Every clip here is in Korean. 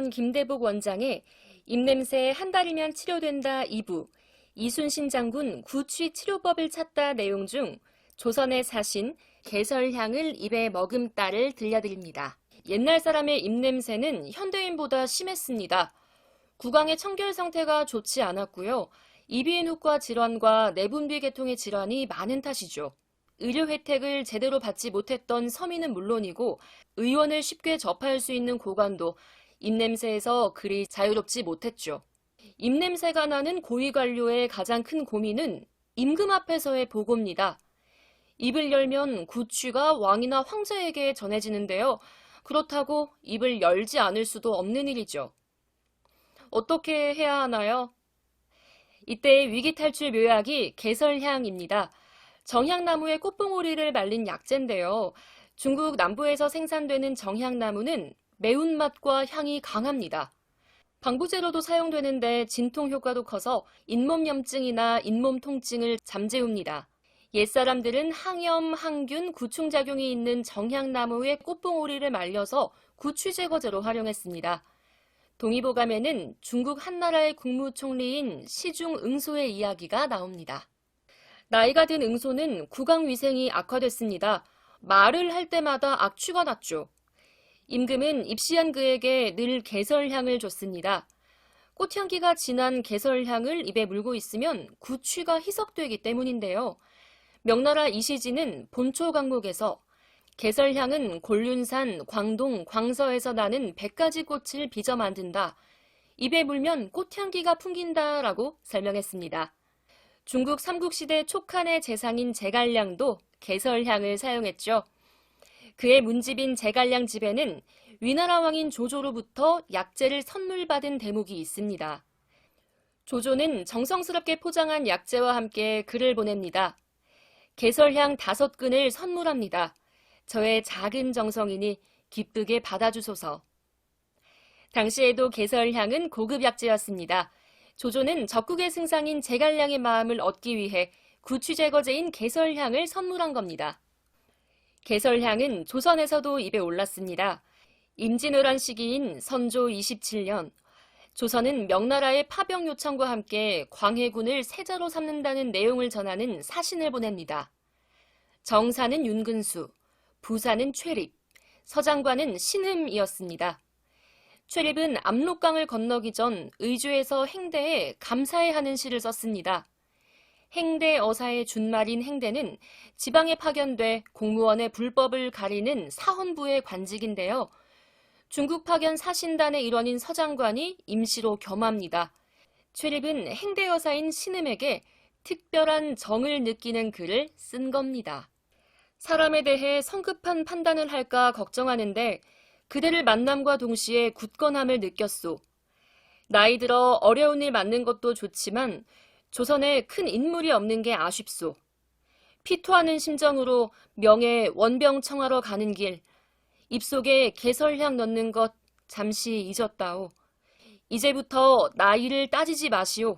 병원 김대복 원장의 입냄새 한 달이면 치료된다 2부, 이순신 장군 구취 치료법을 찾다 내용 중 조선의 사신 개설향을 입에 머금다를 들려드립니다. 옛날 사람의 입냄새는 현대인보다 심했습니다. 구강의 청결 상태가 좋지 않았고요. 이비인후과 질환과 내분비 계통의 질환이 많은 탓이죠. 의료 혜택을 제대로 받지 못했던 서민은 물론이고 의원을 쉽게 접할 수 있는 고관도 입냄새에서 그리 자유롭지 못했죠. 입냄새가 나는 고위관료의 가장 큰 고민은 임금 앞에서의 보고입니다. 입을 열면 구취가 왕이나 황제에게 전해지는데요. 그렇다고 입을 열지 않을 수도 없는 일이죠. 어떻게 해야 하나요? 이때의 위기탈출 묘약이 개설향입니다. 정향나무의 꽃봉오리를 말린 약재인데요. 중국 남부에서 생산되는 정향나무는 매운맛과 향이 강합니다. 방부제로도 사용되는데 진통 효과도 커서 잇몸염증이나 잇몸 통증을 잠재웁니다. 옛사람들은 항염, 항균, 구충작용이 있는 정향나무의 꽃봉오리를 말려서 구취 제거제로 활용했습니다. 동의보감에는 중국 한나라의 국무총리인 시중 응소의 이야기가 나옵니다. 나이가 든 응소는 구강 위생이 악화됐습니다. 말을 할 때마다 악취가 났죠. 임금은 입시한 그에게 늘 개설향을 줬습니다. 꽃향기가 진한 개설향을 입에 물고 있으면 구취가 희석되기 때문인데요. 명나라 이시진은 본초 강목에서 개설향은 곤륜산, 광동, 광서에서 나는 100가지 꽃을 빚어 만든다. 입에 물면 꽃향기가 풍긴다라고 설명했습니다. 중국 삼국시대 촉한의 재상인 제갈량도 개설향을 사용했죠. 그의 문집인 제갈량 집에는 위나라 왕인 조조로부터 약재를 선물받은 대목이 있습니다. 조조는 정성스럽게 포장한 약재와 함께 글을 보냅니다. 개설향 5근을 선물합니다. 저의 작은 정성이니 기쁘게 받아주소서. 당시에도 개설향은 고급 약재였습니다. 조조는 적국의 승상인 제갈량의 마음을 얻기 위해 구취 제거제인 개설향을 선물한 겁니다. 개설향은 조선에서도 입에 올랐습니다. 임진왜란 시기인 선조 27년, 조선은 명나라의 파병 요청과 함께 광해군을 세자로 삼는다는 내용을 전하는 사신을 보냅니다. 정사는 윤근수, 부사는 최립, 서장관은 신흠이었습니다. 최립은 압록강을 건너기 전 의주에서 행대에 감사해 하는 시를 썼습니다. 행대 어사의 준말인 행대는 지방에 파견돼 공무원의 불법을 가리는 사헌부의 관직인데요. 중국 파견 사신단의 일원인 서장관이 임시로 겸합니다. 최립은 행대 여사인 신음에게 특별한 정을 느끼는 글을 쓴 겁니다. 사람에 대해 성급한 판단을 할까 걱정하는데 그대를 만남과 동시에 굳건함을 느꼈소. 나이 들어 어려운 일 맡는 것도 좋지만 조선에 큰 인물이 없는 게 아쉽소. 피토하는 심정으로 명예 원병 청하러 가는 길, 입속에 개설향 넣는 것 잠시 잊었다오. 이제부터 나이를 따지지 마시오.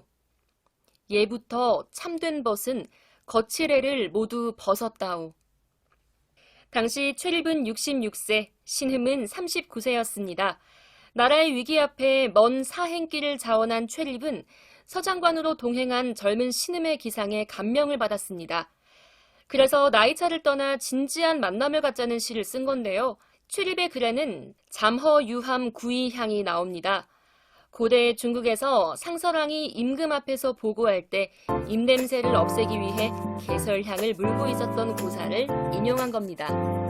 예부터 참된 벗은 거칠애를 모두 벗었다오. 당시 최립은 66세, 신흠은 39세였습니다. 나라의 위기 앞에 먼 사행길을 자원한 최립은 서장관으로 동행한 젊은 신흠의 기상에 감명을 받았습니다. 그래서 나이차를 떠나 진지한 만남을 갖자는 시를 쓴 건데요. 최립의 글에는 잠허유함 구이향이 나옵니다. 고대 중국에서 상설왕이 임금 앞에서 보고할 때 입냄새를 없애기 위해 개설향을 물고 있었던 고사를 인용한 겁니다.